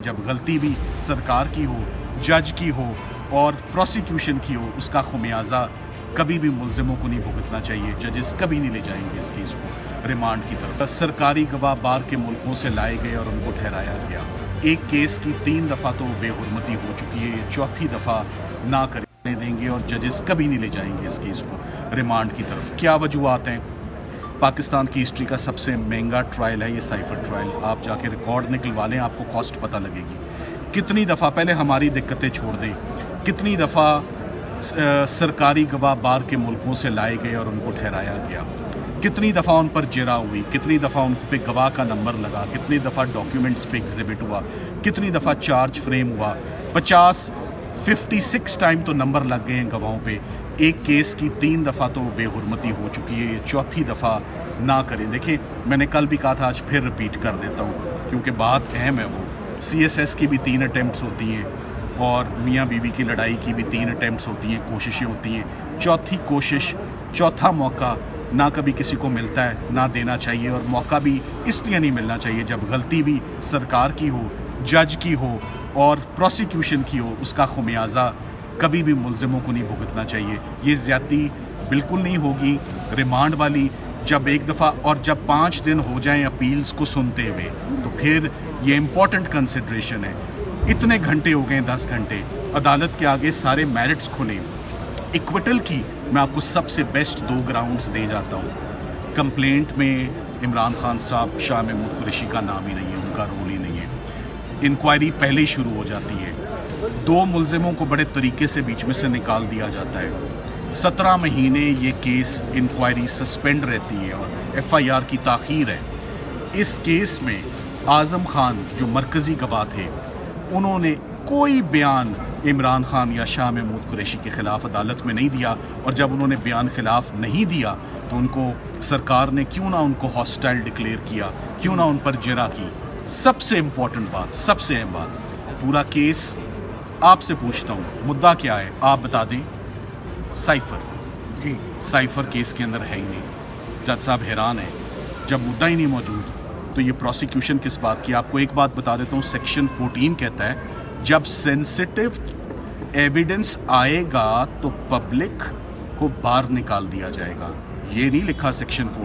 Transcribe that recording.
जब गलती भी सरकार की हो, जज की हो और प्रोसिक्यूशन की हो, उसका खुमियाजा कभी भी मुल्ज़िमों को नहीं भुगतना चाहिए। जजेस कभी नहीं ले जाएंगे इस केस को रिमांड की तरफ। सरकारी गवाह बाहर के मुल्कों से लाए गए और उनको ठहराया गया। एक केस की 3 दफ़ा तो बेहुरमती हो चुकी है, ये चौथी दफ़ा ना करने देंगे और जजेस कभी नहीं ले जाएंगे इस केस को रिमांड की तरफ। क्या वजूहत हैं? पाकिस्तान की हिस्ट्री का सबसे महंगा ट्रायल है ये साइफर ट्रायल। आप जाके रिकॉर्ड निकलवा लें, आपको कॉस्ट पता लगेगी। कितनी दफ़ा, पहले हमारी दिक्कतें छोड़ दें, कितनी दफ़ा सरकारी गवाह बाहर के मुल्कों से लाए गए और उनको ठहराया गया, कितनी दफ़ा उन पर जिरा हुई, कितनी दफ़ा उन पे गवाह का नंबर लगा, कितनी दफ़ा डॉक्यूमेंट्स पे एग्जिबिट हुआ, कितनी दफ़ा चार्ज फ्रेम हुआ। 56 टाइम तो नंबर लग गए हैं गवाहों पे। एक केस की 3 दफ़ा तो बेहुरमती हो चुकी है, ये चौथी दफ़ा ना करें। देखें, मैंने कल भी कहा था, आज फिर रिपीट कर देता हूँ क्योंकि बात अहम है। वो CSS की भी 3 अटैम्प्ट्स होती हैं और मियाँ बीवी की लड़ाई की भी 3 अटैम्प्ट्स होती हैं, कोशिशें होती हैं। चौथी कोशिश, चौथा मौका ना कभी किसी को मिलता है, ना देना चाहिए। और मौका भी इसलिए नहीं मिलना चाहिए जब गलती भी सरकार की हो, जज की हो और प्रोसिक्यूशन की हो, उसका खुमियाजा कभी भी मुल्ज़िमों को नहीं भुगतना चाहिए। ये ज़्यादती बिल्कुल नहीं होगी रिमांड वाली। जब एक दफ़ा और जब 5 दिन हो जाएं अपील्स को सुनते हुए, तो फिर ये इम्पॉर्टेंट कंसिड्रेशन है। इतने घंटे हो गए, 10 घंटे अदालत के आगे सारे मेरिट्स खुले। इक्विटल की मैं आपको सबसे बेस्ट 2 ग्राउंड्स दे जाता हूँ। कंप्लेंट में इमरान खान साहब, शाह महमूद कुरैशी का नाम ही नहीं है, उनका रोल ही नहीं है। इंक्वायरी पहले ही शुरू हो जाती है। 2 मुल्ज़िमों को बड़े तरीके से बीच में से निकाल दिया जाता है। 17 महीने ये केस इंक्वायरी सस्पेंड रहती है और FIR की ताख़ीर है। इस केस में आज़म खान जो मरकज़ी गवाह थे, उन्होंने कोई बयान इमरान खान या शाह महमूद कुरैशी के ख़िलाफ़ अदालत में नहीं दिया। और जब उन्होंने बयान ख़िलाफ़ नहीं दिया तो उनको सरकार ने क्यों ना उनको हॉस्टाइल डिक्लेयर किया, क्यों ना उन पर जिरा की। सबसे इम्पॉर्टेंट बात, सबसे अहम बात, पूरा केस आपसे पूछता हूँ, मुद्दा क्या है आप बता दें। साइफर जी, साइफर केस के अंदर है ही नहीं। जज साहब हैरान है, जब मुद्दा ही नहीं मौजूद तो ये प्रोसिक्यूशन किस बात की। आपको एक बात बता देता हूँ, सेक्शन 14 कहता है जब सेंसिटिव एविडेंस आएगा तो पब्लिक को बाहर निकाल दिया जाएगा। ये नहीं लिखा सेक्शन 14